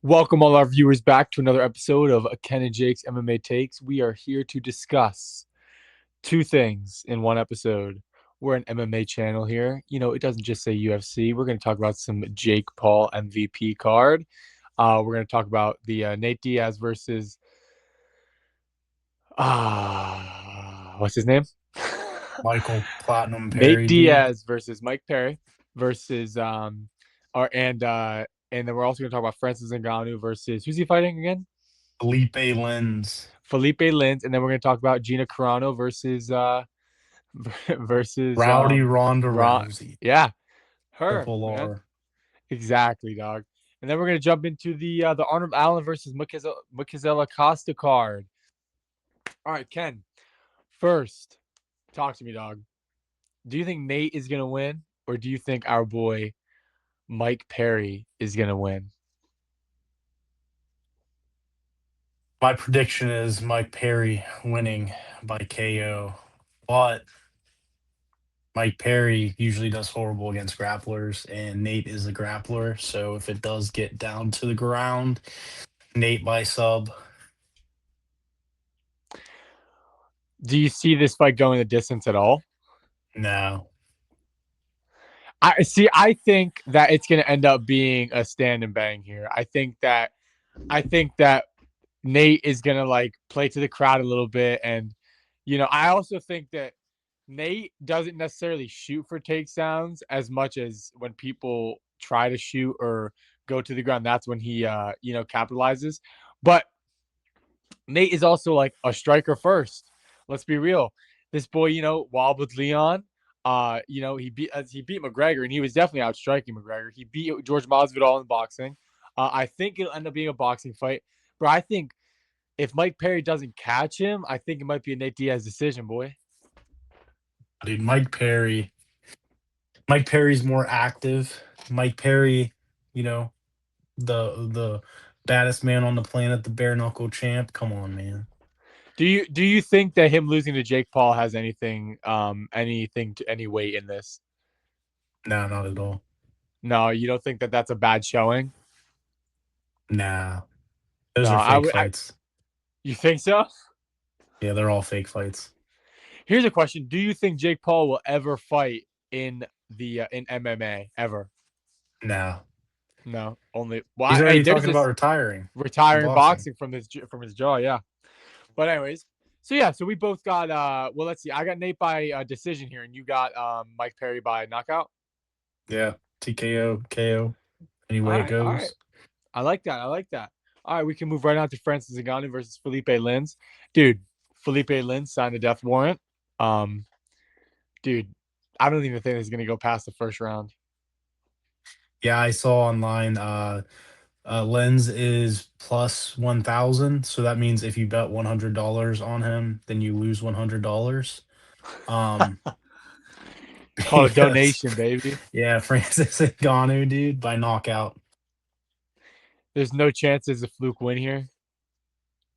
Welcome all our viewers back to another episode of Ken and Jake's MMA Takes. We are here to discuss two things in one episode. We're an MMA channel here. It doesn't just say UFC. We're going to talk about some Jake Paul MVP card. We're going to talk about the Nate Diaz versus what's his name? Michael Platinum Nate Perry dude. Diaz versus Mike Perry versus our and then we're also going to talk about Francis Ngannou versus who's he fighting again? Felipe Lens. Felipe Lins, and then we're going to talk about Gina Carano versus versus Rowdy Ronda Ron. Rousey. Yeah, her Triple man, R. exactly, dog. And then we're going to jump into the Arnold Allen versus Mukazela Costa card. All right, Ken. First, talk to me, dog. Do you think Nate is going to win, or do you think our boy Mike Perry is going to win? My prediction is Mike Perry winning by KO. But Mike Perry usually does horrible against grapplers, and Nate is a grappler. So if it does get down to the ground, Nate by sub. Do you see this fight going the distance at all? No. I see. I think that it's going to end up being a stand and bang here. I think that Nate is going to like play to the crowd a little bit, and I also think that Nate doesn't necessarily shoot for takedowns as much as when people try to shoot or go to the ground. That's when he capitalizes. But Nate is also like a striker first. Let's be real. This boy, wobbled Leon. He beat McGregor, and he was definitely outstriking McGregor. He beat George Masvidal in boxing. I think it'll end up being a boxing fight, but I think if Mike Perry doesn't catch him, I think it might be a Nate Diaz decision, boy. Dude, Mike Perry's more active. Mike Perry, you know, the baddest man on the planet, the bare knuckle champ. Come on, man. Do you think that him losing to Jake Paul has anything to any weight in this? No, not at all. No, you don't think that that's a bad showing? Nah, No, those are I fake would. fights. You think so? Yeah, they're all fake fights. Here's a question: do you think Jake Paul will ever fight in MMA ever? No, No, only. he's Hey, already there's talking about this retiring from retiring boxing. boxing from his jaw. Yeah, but anyways, so yeah, so we both got. Well, let's see. I got Nate by decision here, and you got Mike Perry by knockout. Yeah, TKO, KO, any way it All right. goes. I like that. I like that. All right, we can move right on to Francis Ngannou versus Felipe Lins. Dude, Felipe Lins signed a death warrant. Um, dude, I don't even think he's gonna go past the first round. Yeah, I saw online. Lens is plus 1,000, so that means if you bet $100 on him, then you lose $100. Um, It's called a because donation, baby. yeah, Francis Ngannou, dude, by knockout. There's no chance there's a fluke win here.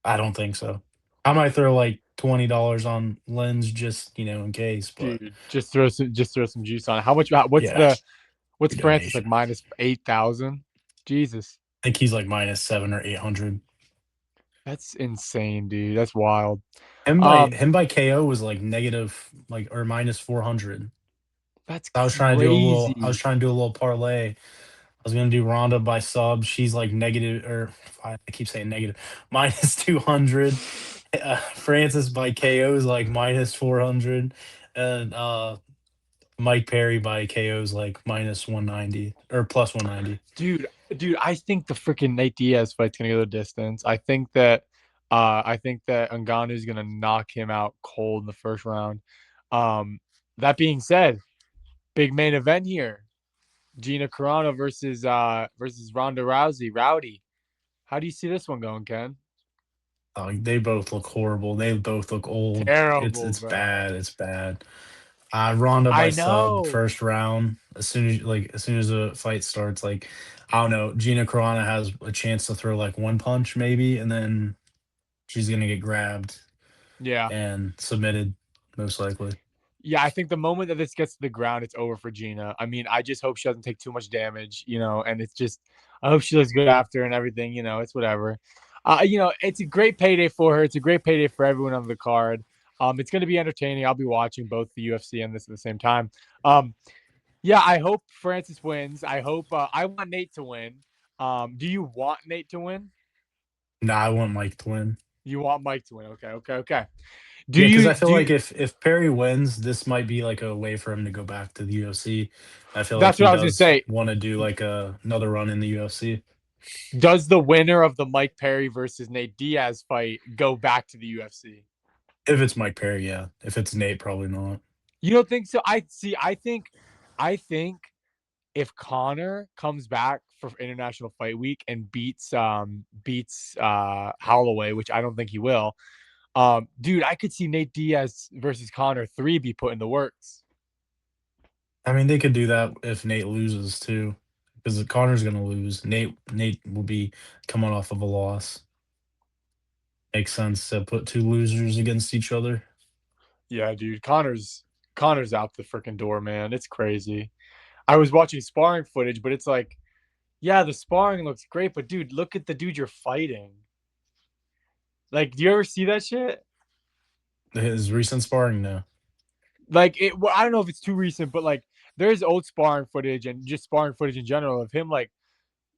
I don't think so. I might throw like $20 on Lens just in case, but Dude, just throw some juice on it. How much what's yeah, what's free Francis like donation. minus 8,000? Jesus. I think he's like minus 7 or 800. That's insane, dude. That's wild. Him by Um, him by KO was like negative like or minus 400. that's I was crazy. trying to do a little parlay. I was gonna do Ronda by sub. She's like negative, or I keep saying negative, minus 200. Francis by KO is like minus 400, and Mike Perry by KO is like minus 190 or plus 190. Dude, I think the freaking Nate Diaz fight's gonna go the distance. I think that Ngannou's gonna knock him out cold in the first round. Um, that being said, big main event here. Gina Carano versus Ronda Rousey. Rowdy. How do you see this one going, Ken? They both look horrible. They both look old. It's Terrible, it's bro. bad. It's bad. Ronda by I sub know. first round. As soon as the fight starts, like I don't know, Gina Carano has a chance to throw like one punch maybe, and then she's gonna get grabbed Yeah. and submitted most likely. Yeah, I think the moment that this gets to the ground, it's over for Gina. I mean, I just hope she doesn't take too much damage, and it's just I hope she looks good after and everything, it's whatever. It's a great payday for her. It's a great payday for everyone on the card. It's going to be entertaining. I'll be watching both the UFC and this at the same time. Um, yeah, I hope Francis wins. I hope I want Nate to win. Do you want Nate to win? Nah, I want Mike to win. You want Mike to win? Okay, okay, okay. Do Yeah, because you I feel do? like if Perry wins, this might be like a way for him to go back to the UFC. I feel like That's what he I was gonna does say. want to do like another run in the UFC. Does the winner of the Mike Perry versus Nate Diaz fight go back to the UFC? If it's Mike Perry, yeah. If it's Nate, probably not. You don't think so? I see. I think if Connor comes back for International Fight Week and beats Holloway, which I don't think he will, dude, I could see Nate Diaz versus Connor 3 be put in the works. I mean, they could do that if Nate loses too, because Connor's gonna lose. Nate will be coming off of a loss. Makes sense to put two losers against each other. Yeah, dude, Connor's out the freaking door, man. It's crazy. I was watching sparring footage, but it's like, yeah, the sparring looks great, but dude, look at the dude you're fighting. Like, do you ever see that shit? His recent sparring now. Like, well, I don't know if it's too recent, but like, there's old sparring footage and just sparring footage in general of him like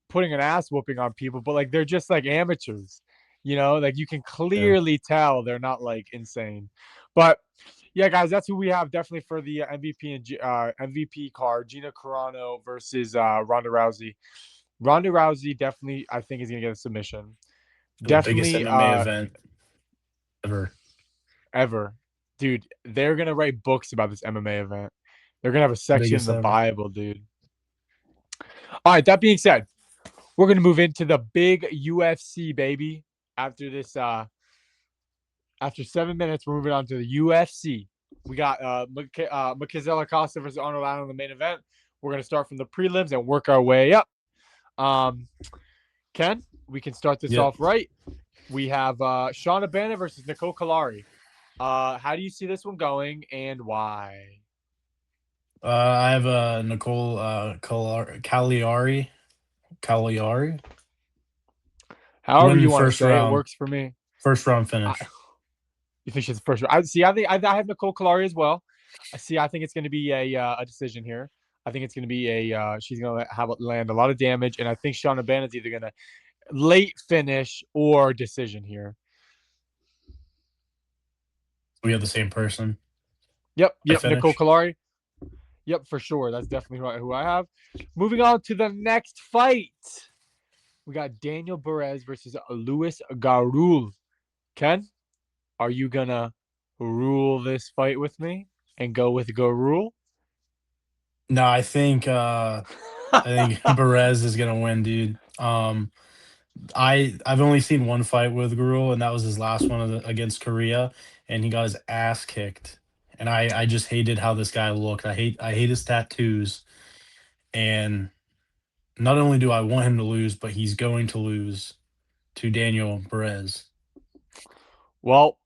putting an ass whooping on people, but like they're just like amateurs, like you can Yeah. clearly tell they're not like insane. But yeah, guys, that's who we have definitely for the MVP and MVP card: Gina Carano versus Ronda Rousey. Ronda Rousey definitely, I think, is gonna get a submission. The biggest Definitely, MMA event ever. ever, dude. They're gonna write books about this MMA event. They're gonna have a section in Biggest the ever. Bible, dude. All right. That being said, we're gonna move into the big UFC, baby. After this, after 7 minutes, we're moving on to the UFC. We got Makizela Costa versus Arnold Allen in the main event. We're gonna start from the prelims and work our way up. Um, Ken, we can start this Yep. off right. We have Shauna Bennett versus Nicole Kalari. How do you see this one going and why? I have Nicole Cagliari However win you want to first say it round. works for me. First round I, finish. you think she's the first one? I see. I have Nicole Kalari as well. I see. I think it's going to be a decision here. I think it's going to be she's going to have land a lot of damage, and I think Shauna Bennett's either going to late finish or decision here. We have the same person. Yep, I yep. Nicole finish. Kalari. Yep, for sure. That's definitely who I have. Moving on to the next fight, we got Daniel Perez versus Luis Garul. Ken, are you gonna rule this fight with me and go with Garul? No, I think Perez is gonna win, dude. I've only seen one fight with Gurul, and that was his last one against Korea, and he got his ass kicked. And I just hated how this guy looked. I hate his tattoos, and not only do I want him to lose, but he's going to lose to Daniel Perez. Well,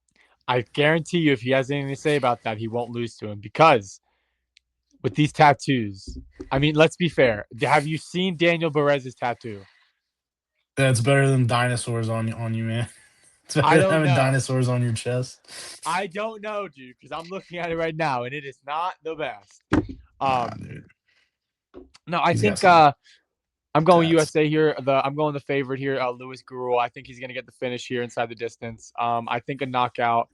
I guarantee you, if he has anything to say about that, he won't lose to him because with these tattoos, I mean, let's be fair. Have you seen Daniel Perez's tattoo? That's better than dinosaurs on you, man. It's I better than don't having know. dinosaurs on your chest. I don't know, dude, because I'm looking at it right now and it is not the best. Nah, Um, dude, no, I he's got think some I'm going tats. USA here. I'm going the favorite here, Louis Gurul. I think he's gonna get the finish here inside the distance. I think a knockout.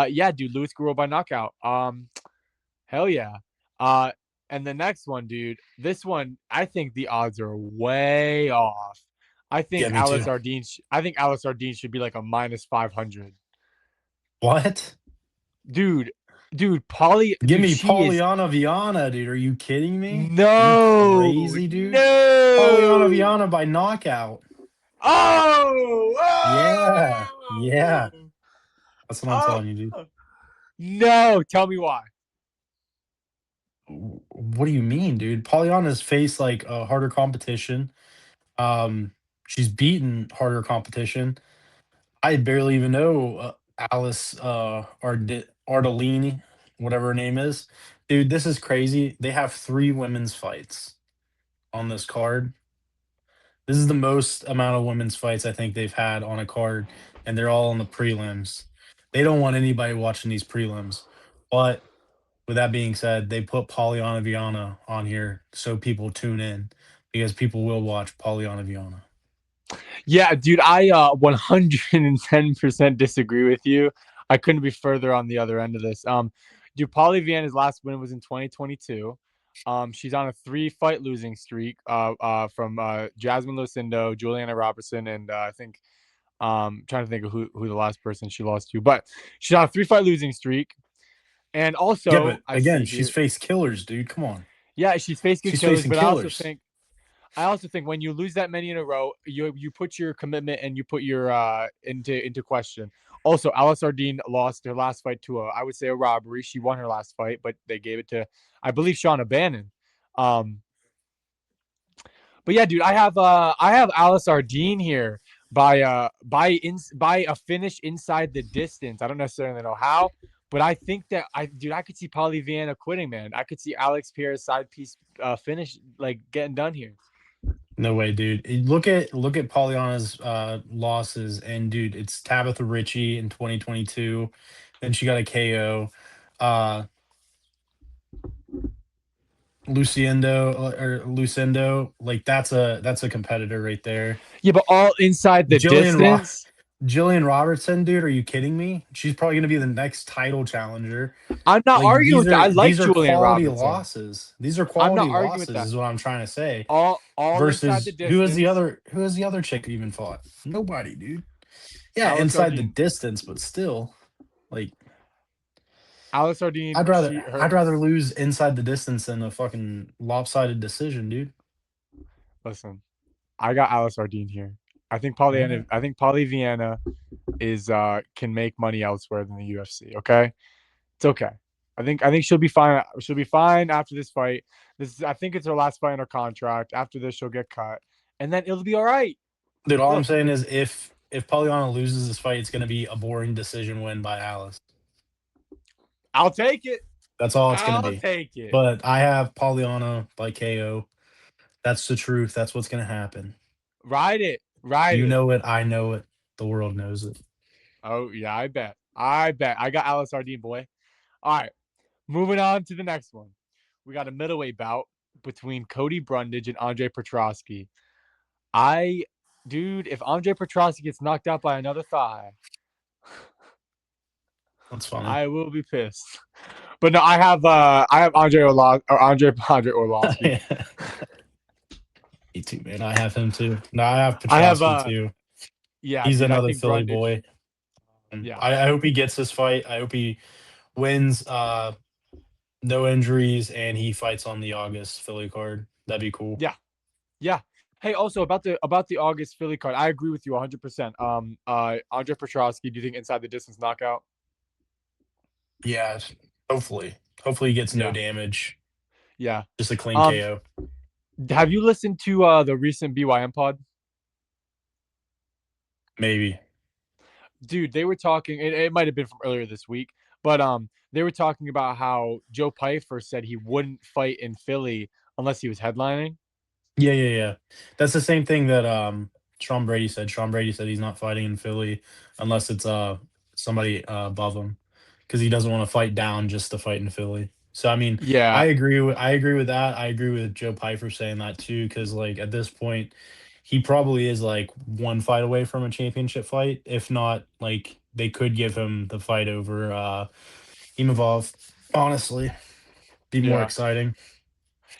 Yeah, dude, Louis Gurul by knockout. Hell yeah. Uh, and the next one, dude, this one, I think the odds are way off. Yeah, me too. I think Alice Sardine should be like a minus 500. What? Dude, Give dude, me she is Polyana Viana, dude. Are you kidding me? Are you no, crazy, dude? Polyana no. Viana by knockout. Oh, Yeah, oh, yeah. That's what I'm oh, telling you, dude. no. Tell me why. What do you mean, dude? Polyana's faced like a harder competition. Um, she's beaten harder competition. I barely even know Alice Ardellini. whatever her name is. Dude, this is crazy. They have 3 women's fights on this card. This is the most amount of women's fights I think they've had on a card, and they're all in the prelims. They don't want anybody watching these prelims. But with that being said, they put Polyana Viana on here so people tune in because people will watch Polyana Viana. Yeah, dude, I 110% disagree with you. I couldn't be further on the other end of this. Dude, Polly Viana's last win was in 2022. She's on a 3-fight losing streak. From Jasmine Lucindo, Juliana Robertson, and I think trying to think of who the last person she lost to, but she's on a 3-fight losing streak. And Yeah, also, but I again, see she's here, faced killers, dude. Come on. yeah, she's faced good She's killers, facing but killers. I also think when you lose that many in a row, you put your commitment and you put your into question. Also, Alice Ardeen lost her last fight to I would say a robbery. She won her last fight, but they gave it to I believe Shauna Bannon. Um, but yeah, dude, I have Alice Ardeen here by a finish inside the distance. I don't necessarily know how, but I think that I could see Polly Viana quitting, man. I could see Alex Pierre's side piece finish like getting done here. No way, dude. Look at Pollyanna's losses, and dude, it's Tabitha Ritchie in 2022. Then she got a KO. Uh Lucindo, like that's a competitor right there. Yeah, but all inside the Jillian Ro- distance. Jillian Robertson, dude, are you kidding me? She's probably gonna be the next title challenger. I'm not Like arguing with that. I like these are Julian quality Robertson. losses. These are I'm not quality arguing with losses, that. is what I'm trying to say. All inside the Versus distance. who has the other chick even fought? Nobody, dude. Yeah, Alice inside the Ardeen. distance, but still, like Alice Ardeen. She her I'd rather lose inside the distance than a fucking lopsided decision, dude. listen. I got Alice Ardeen here. All right. I think Polly Viana is can make money elsewhere than the UFC. Okay, it's okay. I think she'll be fine. She'll be fine after this fight. I think it's her last fight in her contract. After this, she'll get cut, and then it'll be all right. Dude, all I'm Look, saying is if Polyana loses this fight, it's gonna be a boring decision win by Alice. I'll take it. That's all it's gonna I'll be. take it. But I have Polyana by KO. That's the truth. That's what's gonna happen. Ride it. Ride You it. know it. I know it. The world knows it. Oh yeah, I bet. I bet. I got Alice Ardeen, boy. All right. Moving on to the next one. We got a middleweight bout between Cody Brundage and Andre Petrosky. I, dude, if Andre Petrosky gets knocked out by another thigh, That's funny. I will be pissed. But no, I have Andre Orlovsky. Me too, man. I have him too. No, I have I have Petrosky too. yeah, He's dude. I another think Philly Brundage. boy. Yeah, I hope he gets this fight. I hope he wins. No injuries, and he fights on the August Philly card. That'd be cool. yeah, yeah. Hey, also about the August Philly card, I agree with you 100%. Andre Petrosky. Do you think inside the distance knockout? Yeah, hopefully. Hopefully he gets no Yeah, damage. yeah. Just a clean Um, KO. have you listened to the recent BYM pod? Maybe. Dude, they were talking. It might have been from earlier this week, but they were talking about how Joe Pyfer said he wouldn't fight in Philly unless he was headlining. Yeah, yeah, yeah. That's the same thing that Sean Brady said. Sean Brady said he's not fighting in Philly unless it's somebody above him because he doesn't want to fight down just to fight in Philly. So I mean, Yeah, I agree with that. I agree with Joe Pyfer saying that too because like at this point he probably is like one fight away from a championship fight. If not, like they could give him the fight over Imavov. Honestly, be more yeah, exciting.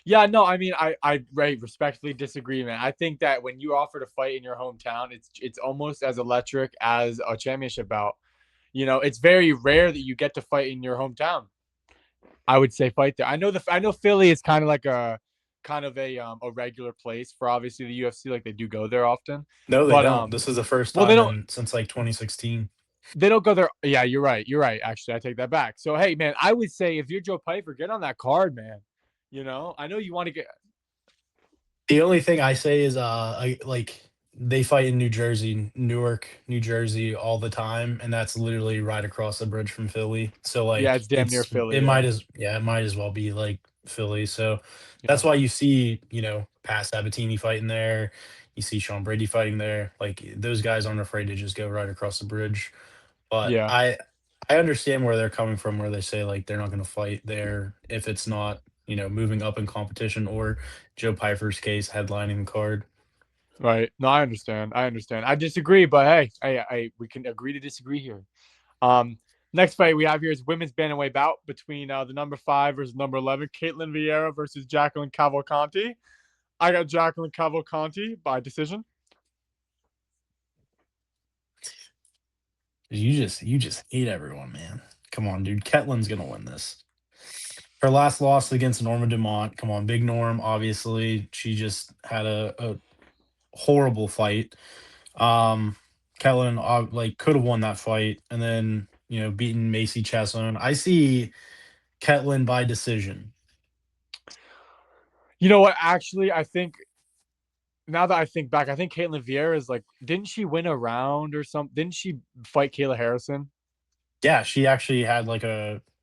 yeah. No, I mean, I right, respectfully disagree, man. I think that when you offer to fight in your hometown, it's almost as electric as a championship bout. You know, it's very rare that you get to fight in your hometown. I would say fight there. I know Philly is kind of like a regular place for obviously the UFC. Like they do go there often, No, they but don't. This is the first well time in since like 2016. they don't go there. Yeah, you're right. You're right. Actually, I take that back. So hey, man, I would say if you're Joe Piper, get on that card, man. You know, I know you want to get. The only thing I say is, I like they fight in New Jersey, Newark, New Jersey all the time, and that's literally right across the bridge from Philly. So Yeah, it's like damn near it Philly. might Yeah, as yeah, it might as well be like Philly. So yeah, that's why you see, Pat Sabatini fighting there. You see Sean Brady fighting there. Like those guys aren't afraid to just go right across the bridge. But yeah. I understand where they're coming from, where they say like they're not going to fight there if it's not, moving up in competition, or Joe Piper's case headlining the card. Right. No, I understand. I understand. I disagree, but hey, we can agree to disagree here. Um, Next fight we have here is women's bantamweight bout between the number 5 versus number 11, Caitlin Vieira versus Jacqueline Cavalcanti. I got Jacqueline Cavalcanti by decision. You just hate everyone, man. Come on, dude. Ketlin's gonna win this. Her last loss against Norma Dumont. Come on, big Norm. Obviously, she just had a horrible fight. Um, Ketlin like could have won that fight, and then beaten Macy Chiasson. I see Ketlin by decision. You know what? Actually, I think now that I think back, I think Caitlin Vieira is like, didn't she win a round or something? Didn't she fight Kayla Harrison? Yeah, she actually had like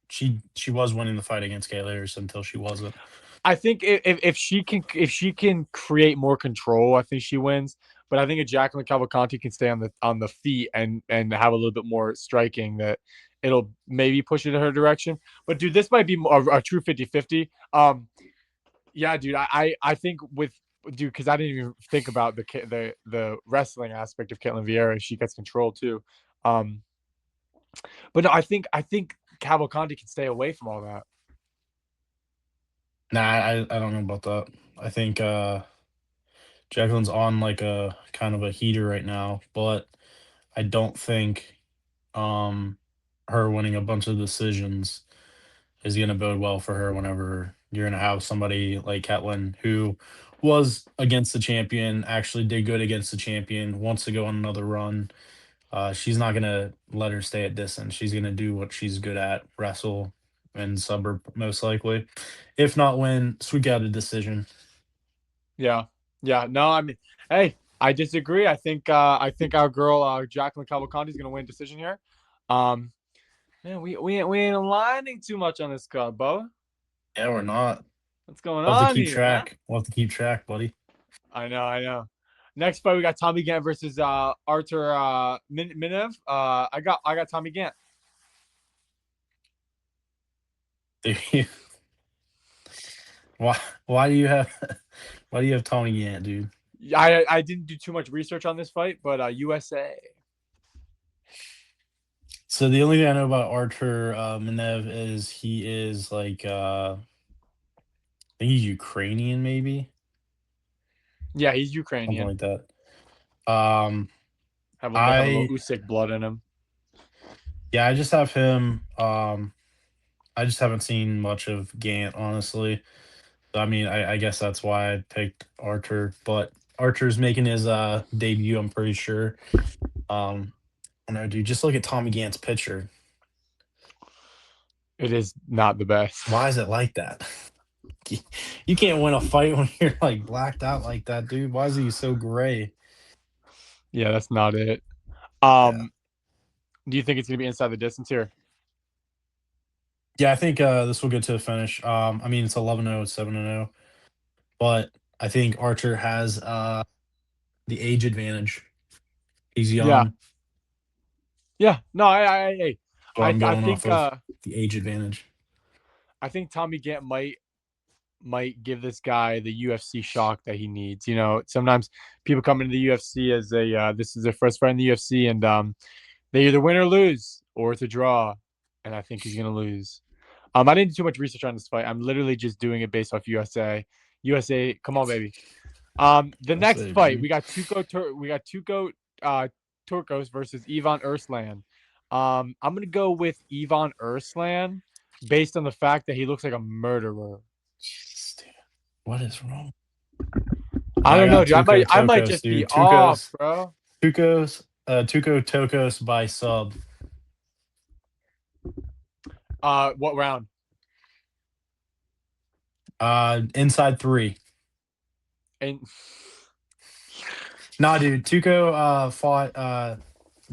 she was winning the fight against Kay Layers until she wasn't. I think if she can create more control, I think she wins. But I think if Jacqueline Cavalcanti can stay on the feet and have a little bit more striking, that it'll maybe push it in her direction. But dude, this might be a true 50-50. Yeah, dude, I think with dude, because I didn't even think about the wrestling aspect of Caitlin Vieira. She gets control too. Um, but no, I think Cavalcanti can stay away from all that. Nah, I don't know about that. I think Jacqueline's on like a kind of a heater right now, but I don't think um her winning a bunch of decisions is gonna bode well for her whenever you're gonna have somebody like Ketlin who was against the champion, actually did good against the champion, wants to go on another run. She's not gonna let her stay at distance. She's gonna do what she's good at, wrestle and sub her most likely. If not win, squeak out a decision. Yeah. Yeah. No, I mean, hey, I disagree. I think our girl Jacqueline Cavalcanti is gonna win decision here. Um Man, we ain't aligning too much on this card, Bo. Yeah, we're not. What's going We'll have to on keep here, huh? track. We'll have to keep track, buddy. I know, I know. Next fight we got Tommy Gant versus Artur Minev. I got Tommy Gant. why why do you have why do you have Tommy Gant, dude? I didn't do too much research on this fight, but USA. So the only thing I know about Artur Minev is he is like I think he's Ukrainian, maybe Yeah, he's something Ukrainian. like that. Um, Have a little I Usyk blood in him. yeah, I just have him. I just haven't seen much of Gant, honestly. I mean, I guess that's why I picked Archer, but Archer's making his debut, I'm pretty sure. Um, I don't know, dude, just look at Tommy Gant's picture. It is not the best. Why is it like that? You can't win a fight when you're like blacked out like that, dude. Why is he so gray? Yeah, that's not it. Yeah. Um, do you think it's gonna be inside the distance here? Yeah, I think this will get to the finish. I mean it's 11-0, it's 7-0, but I think Archer has the age advantage. He's Yeah, young, yeah. No, so I'm I going off think of the age advantage. I think Tommy Gant might give this guy the UFC shock that he needs. You know, sometimes people come into the UFC as a this is their first fight in the UFC, and they either win or lose, or it's a draw, and I think he's gonna lose. I didn't do too much research on this fight. I'm literally just doing it based off USA. USA, come on, baby. The I next say, fight baby. we got Tuco Turcos versus Ivan Urslan. I'm gonna go with Ivan Urslan based on the fact that he looks like a murderer. Jesus, dude. What is wrong? I I don't know, got dude. I might Tokos, just be dude. off, bro. Tuco Tokos by sub. What round? Inside three. And Nah, dude. Tuco fought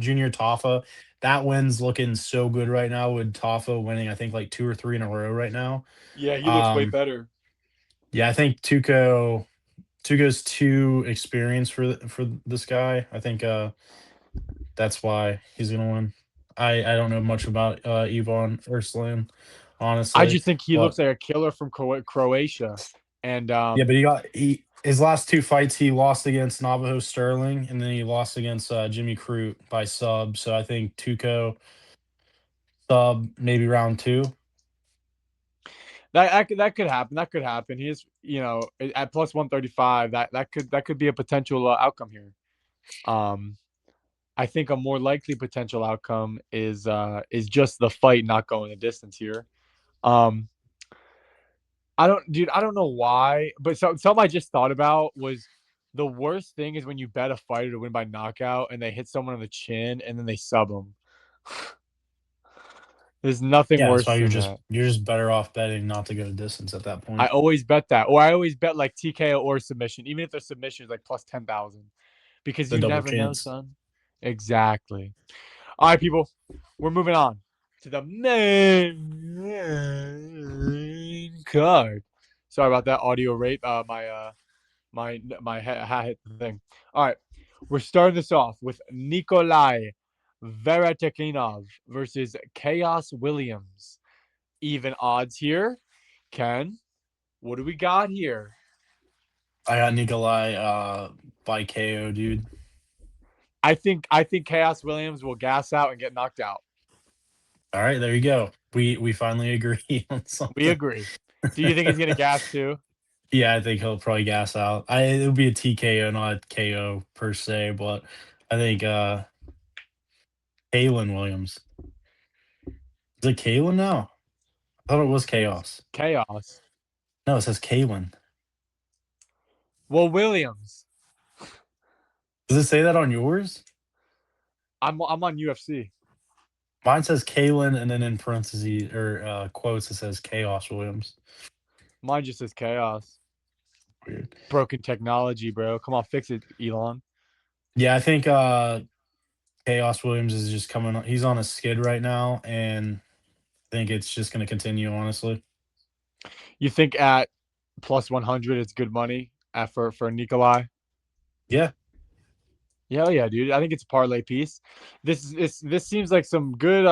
Junior Tafa. That win's looking so good right now with Tafa winning, I think like two or three in a row right now. Yeah, he looks way Um, better. yeah, I think Tuco's too experienced for this guy. I think that's why he's gonna win. I don't know much about Ivan Urslan, I honestly, just think he but looks like a killer from Croatia. And yeah, but he his last two fights he lost against Navajo Sterling and then he lost against Jimmy Crute by sub. So I think Tuco sub maybe round two. that could happen. That could happen. He is, at plus 135. That could be a potential outcome here. Um, I think a more likely potential outcome is just the fight not going the distance here. Um, I don't know why, but something I just thought about was the worst thing is when you bet a fighter to win by knockout and they hit someone on the chin and then they sub them. There's nothing Yeah, that's worse why than that. you're just better off betting not to go to distance at that I point. always bet that, or I always bet like TKO or submission, even if the submission is like plus 10,000, because The you double never know, chance. son. Exactly. All right, people, we're moving on to the main card. Sorry about that audio rape. My hat hit the thing. All right, we're starting this off with Nikolai Veretikinov versus Chaos Williams. Even odds here. Ken, what do we got here? I got Nikolai by KO, dude. I think Chaos Williams will gas out and get knocked out. All right, there you go. We finally agree on We something. agree. Do you think he's gonna gas too? Yeah, I think he'll probably gas out. It'll be a TKO, not a KO per se, but I think Kalen Williams. Is it Kalen now? I thought it was Chaos. Chaos. No, it says Kalen. Well, Williams. Does it say that on yours? I'm on UFC. Mine says Kalen, and then in parentheses or quotes it says Chaos Williams. Mine just says chaos. Weird. Broken technology, bro. Come on, fix it, Elon. Yeah, I think Chaos Williams is just coming. He's on a skid right now, and I think it's just going to continue. Honestly, You think at plus 100 it's good money for Nikolai? yeah, Yeah, yeah, dude. I think it's a parlay piece. This seems like some good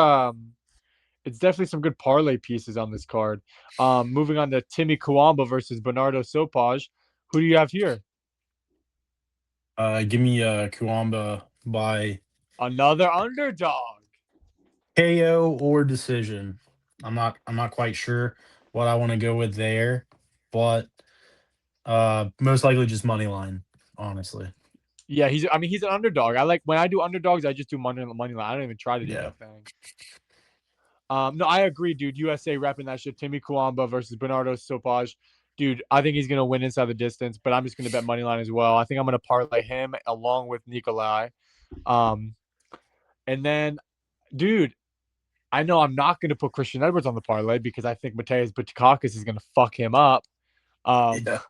it's definitely some good parlay pieces on this card. Moving on to Timmy Kawamba versus Bernardo Sopaj. Who do you have here? give me Kuamba by Another underdog. KO or decision. I'm not quite sure what I want to go with there, but most likely just money line. Honestly, Yeah, he's an underdog. I like when I do underdogs, I just do money line. I don't even try to do yeah. anything. No, I agree, dude. USA repping that shit. Timmy Kawamba versus Bernardo Sopaj. Dude, I think he's gonna win inside the distance, but I'm just gonna bet money line as well. I think I'm gonna parlay him along with Nikolai. Um, and then, dude, I know I'm not gonna put Christian Edwards on the parlay because I think Mateus Butakakis is gonna fuck him up. Um, Yeah.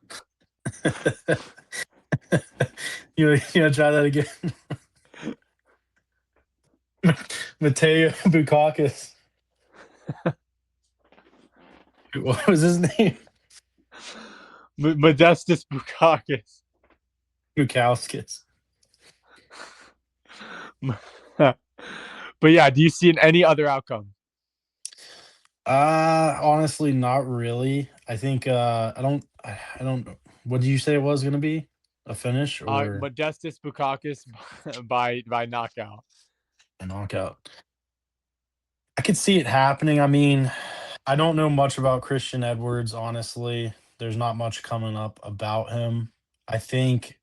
You gonna try that again? Mateo Bukakis. What was his name? Modestus Bukakis. Bukowskis. But yeah, do you see any other outcome? Honestly, not really. I think I don't know. What did you say it was gonna be? A finish or Modestus Bukakis by knockout. a knockout? I could see it happening. I mean, I don't know much about Christian Edwards, honestly. There's not much coming up about him. I think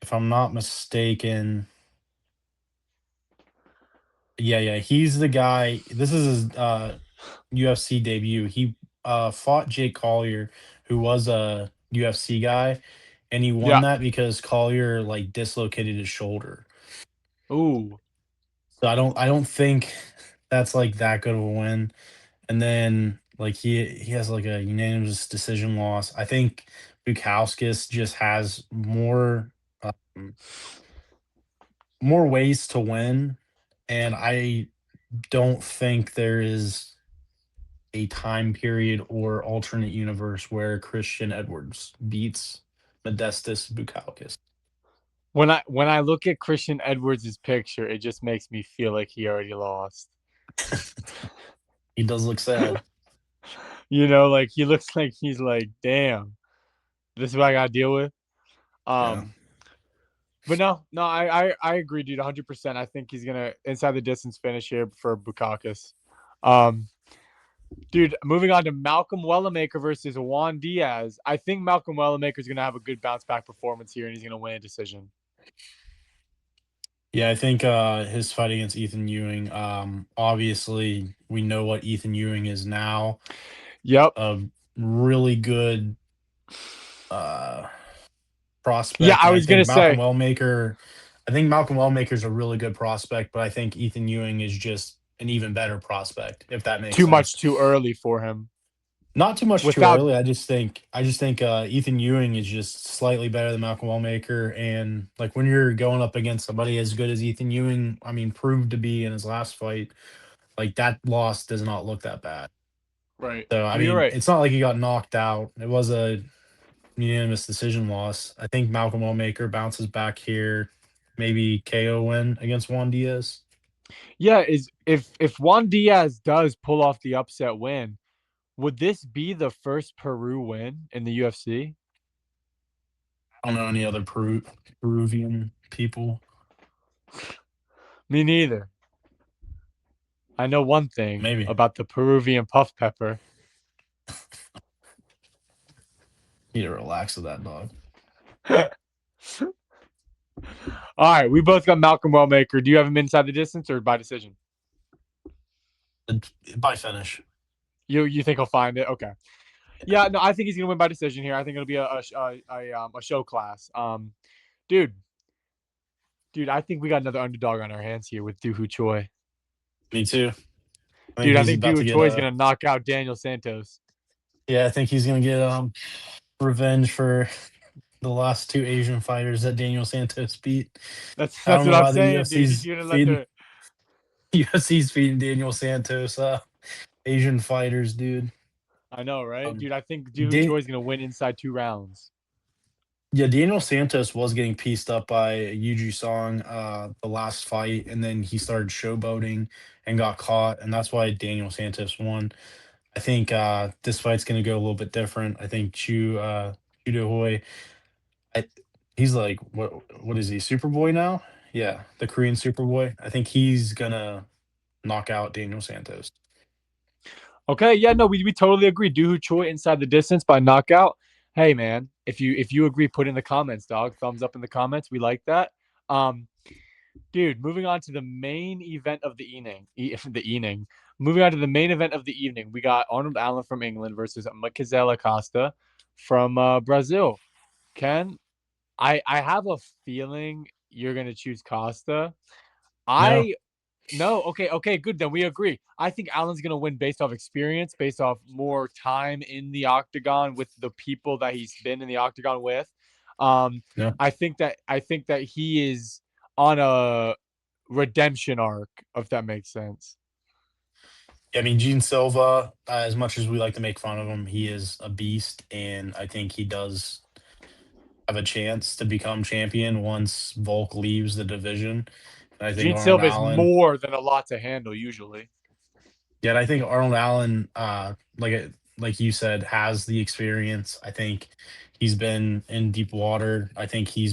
if I'm not mistaken, yeah, he's the guy. This is his UFC debut. He fought Jake Collier, who was a UFC guy, and he won Yeah. that because Collier like dislocated his shoulder. Ooh. So I don't think that's like that good of a win. And then like he has like a unanimous decision loss. I think Bukowskis just has more. Um, More ways to win, and I don't think there is a time period or alternate universe where Christian Edwards beats Modestus Bukalkis. When I look at Christian Edwards' picture, it just makes me feel like he already lost. He does look sad. Like he looks like he's like, damn, this is what I gotta deal with. Yeah. Um, but no, I agree, dude, 100%. I think he's gonna inside the distance finish here for Bukakis. Um, dude, moving on to Malcolm Wellamaker versus Juan Diaz. I think Malcolm Wellamaker is gonna have a good bounce back performance here, and he's gonna win a decision. Yeah, I think his fight against Ethan Ewing, obviously we know what Ethan Ewing is now. Yep. A really good uh Yeah, prospect. I And was gonna say I think Malcolm Wellmaker is a really good prospect, but I think Ethan Ewing is just an even better prospect, if that makes too sense. much too early for him. Not too much too Without early. I just think Ethan Ewing is just slightly better than Malcolm Wellmaker. And like when you're going up against somebody as good as Ethan Ewing, I mean, proved to be in his last fight, like that loss does not look that bad. right, So I you're mean, right. it's not like he got knocked out. It was a unanimous decision loss. I think Malcolm Wellmaker bounces back here, maybe KO win against Juan Diaz. Yeah, is if Juan Diaz does pull off the upset win, would this be the first Peru win in the UFC? I don't know any other Peruvian people. Me neither. I know one thing Maybe about the Peruvian puff pepper. need to relax with that dog. All right, we both got Malcolm Wellmaker. Do you have him inside the distance or by decision? By finish. You think he'll find it? Okay. Yeah, no, I think he's gonna win by decision here. I think it'll be a show class. Dude, I think we got another underdog on our hands here with Doohoo Choi. Me too. I think Dude, I he's think about to Doohoo get Choi is gonna knock out Daniel Santos. yeah, I think he's gonna get revenge for the last two Asian fighters that Daniel Santos beat. That's I that's don't what know I'm why the saying, dude. He's UFC's gonna let feeding the UFC's feeding Daniel Santos Asian fighters, dude. I know, right? Um, Dude, I think Doohoo Dan- Choi is gonna win inside 2 rounds. yeah, Daniel Santos was getting pieced up by Yuji Song the last fight, and then he started showboating and got caught, and that's why Daniel Santos won. I think this fight's gonna go a little bit different. I think Chu Hoy, I, he's like what is he, Superboy now? Yeah, the Korean Superboy. I think he's gonna knock out Daniel Santos. Okay, yeah, no, we totally agree. Doohoo Choi inside the distance by knockout. Hey man, if you agree, put in the comments, dog. Thumbs up in the comments. We like that. Um, dude, moving on to the main event of the evening. The evening. Moving on to the main event of the evening, we got Arnold Allen from England versus Michaela Costa from Brazil. Ken, I have a feeling you're gonna choose Costa. No, I no, okay, good. Then we agree. I think Allen's gonna win based off experience, based off more time in the octagon with the people that he's been in the octagon with. Um, no. I think that he is on a redemption arc, if that makes sense. I mean, Gene Silva, as much as we like to make fun of him, he is a beast, and I think he does have a chance to become champion once Volk leaves the division. And I think Gene Arnold Silva is Allen, more than a lot to handle usually. yeah, I think Arnold Allen, like you said, has the experience. I think he's been in deep water. I think he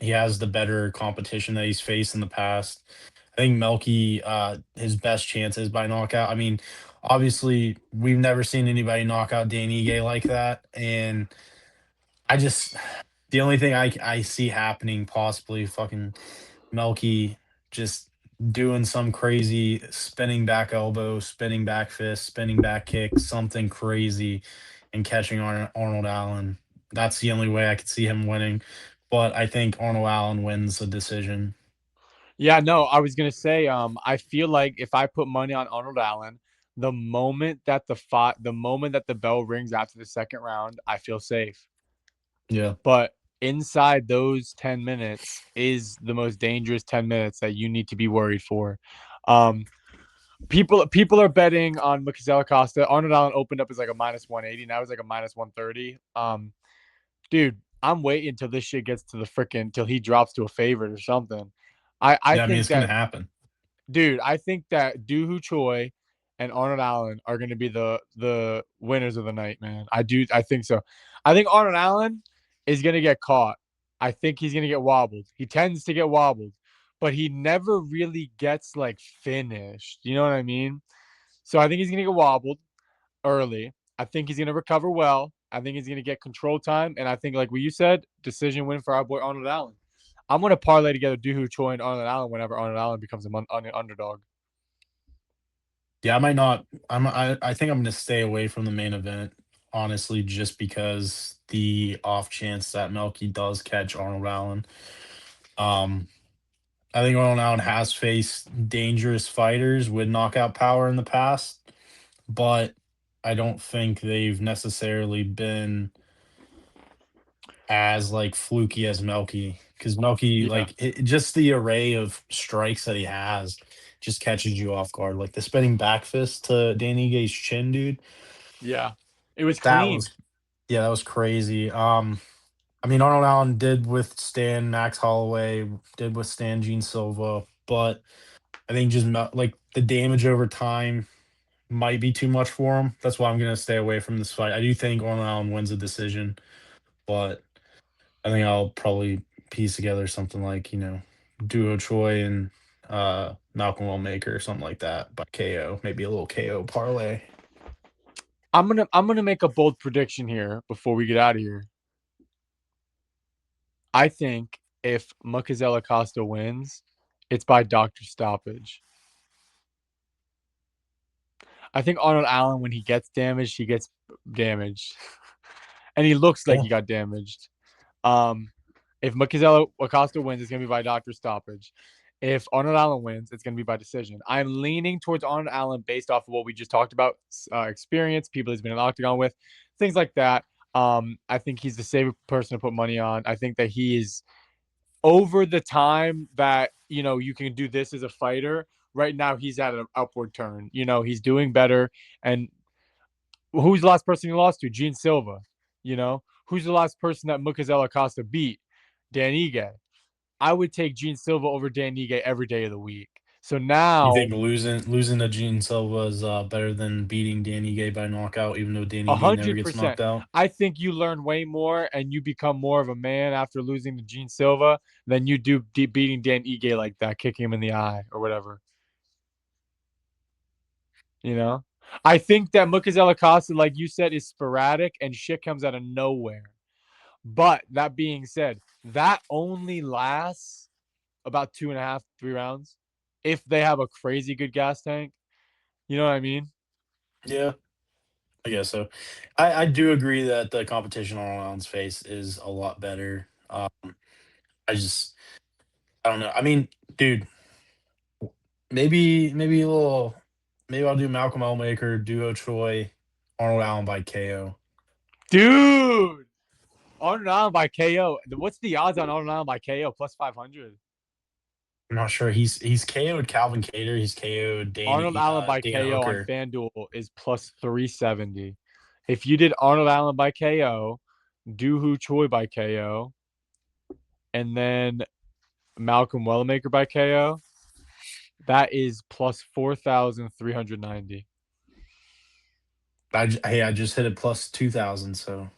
has the better competition that he's faced in the past. I think Melky, his best chances by knockout. I mean, obviously, we've never seen anybody knock out Dan Ige like that, and I just the only thing I see happening possibly fucking Melky just doing some crazy spinning back elbow, spinning back fist, spinning back kick, something crazy, and catching Arnold Allen. That's the only way I could see him winning. But I think Arnold Allen wins the decision. Yeah, no, I was gonna say, I feel like if I put money on Arnold Allen, the moment that the bell rings after the second round, I feel safe. Yeah. But inside those 10 minutes is the most dangerous 10 minutes that you need to be worried for. Um, people are betting on Mikel Costa. Arnold Allen opened up as like a minus 180. Now it's like a minus 130. Dude, I'm waiting until this shit gets to the freaking till he drops to a favorite or something. I Yeah, I mean, think it's gonna that happen. dude, I think that Doohoo Choi and Arnold Allen are going to be the winners of the night, man. I think so. I think Arnold Allen is going to get caught. I think he's going to get wobbled. He tends to get wobbled, but he never really gets like finished. You know what I mean? So I think he's going to get wobbled early. I think he's going to recover well. I think he's going to get control time, and I think like what you said, decision win for our boy Arnold Allen. I'm going to parlay together Doohoo Choi and Arnold Allen whenever Arnold Allen becomes an underdog. Yeah, I might not. I think I'm gonna stay away from the main event, honestly, just because the off chance that Melky does catch Arnold Allen. Um, I think Arnold Allen has faced dangerous fighters with knockout power in the past, but I don't think they've necessarily been as like fluky as Melky. Because Melky, Yeah, like just the array of strikes that he has, just catches you off guard. Like the spinning back fist to Danny Gay's chin, dude. yeah. It was That clean. was Yeah, that was crazy. I mean, Arnold Allen did withstand Max Holloway, did withstand Gene Silva, but I think just like the damage over time might be too much for him. That's why I'm gonna stay away from this fight. I do think Arnold Allen wins a decision, but I think I'll probably piece together something like Duo Choi and Malcolm Wellmaker or something like that by KO. Maybe a little KO parlay. I'm gonna make a bold prediction here before we get out of here. I think if Mukazela Acosta wins, it's by doctor stoppage. I think Arnold Allen, when he gets damaged, and he looks like Yeah. he got damaged. Um, if Mukazela Acosta wins, it's gonna be by doctor stoppage. If Arnold Allen wins, it's gonna be by decision. I'm leaning towards Arnold Allen based off of what we just talked about, experience, people he's been in the octagon with, things like that. I think he's the safer person to put money on. I think that he is over the time that you can do this as a fighter. Right now, he's at an upward turn. He's doing better. And who's the last person he lost to? Gene Silva. Who's the last person that Mukazela Costa beat? Dan Ige. I would take Gene Silva over Dan Ige every day of the week. So You now, think losing to Gene Silva is better than beating Danny Gay by knockout, even though a Danny Gay never hundred gets knocked percent, out? I think you learn way more and you become more of a man after losing to Gene Silva than you do beating Dan Ige like that, kicking him in the eye or whatever. You know, I think that Mukazela Costa, like you said, is sporadic and shit comes out of nowhere. But that being said, that only lasts about 2.5, 3 rounds if they have a crazy good gas tank. You know what I mean? Yeah, I guess so. I do agree that the competition on Allen's face is a lot better. I just I don't know. I mean, dude, maybe a little. Maybe I'll do Malcolm Elmaker, Duo Choi, Arnold Allen by KO. Dude, Arnold Allen by KO. What's the odds on Arnold Allen by KO? Plus 500. I'm not sure. He's KO'd Calvin Cater. He's KO'd Arnold Allen by Dan KO on Hooker. FanDuel is plus 370. If you did Arnold Allen by KO, Doohoo Choi by KO, and then Malcolm Wellmaker by KO, that is plus 4,390. Hey, I just hit it plus 2,000. So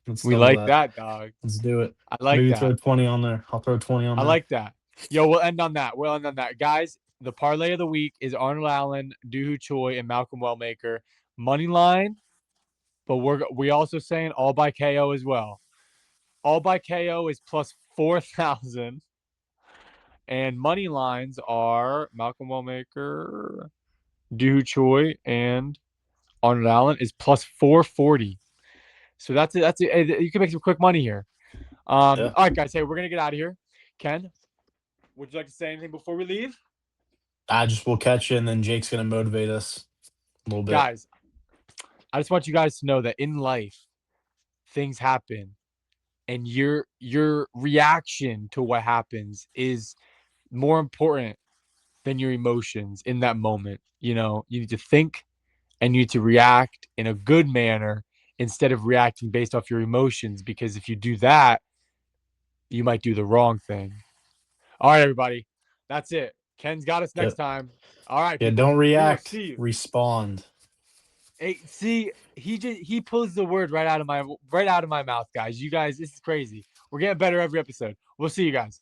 let's We double like that. that, dog. Let's do it. I like Maybe that. throw 20 on there. I'll throw 20 on I there. like that. Yo, we'll end on that. We'll end on that. Guys, the parlay of the week is Arnold Allen, Doohoo Choi, and Malcolm Wellmaker. Money line, but we also saying all by KO as well. All by KO is plus 4,000. And money lines are Malcolm Wellmaker, Doohoo Choi, and Arnold Allen is plus 440. So that's it. That's it. You can make some quick money here. Yeah. All right, guys. Hey, we're gonna get out of here. Ken, would you like to say anything before we leave? I just will catch you, and then Jake's gonna motivate us a little bit. Guys, I just want you guys to know that in life, things happen and your reaction to what happens is more important than your emotions in that moment. You need to think and you need to react in a good manner instead of reacting based off your emotions, because if you do that, you might do the wrong thing. All right, everybody. That's it. Ken's got us next Yep. time. All right, Yeah, people. don't We will react, see you. respond. Hey, see, he pulls the word right out of my mouth, guys. You guys, this is crazy. We're getting better every episode. We'll see you guys.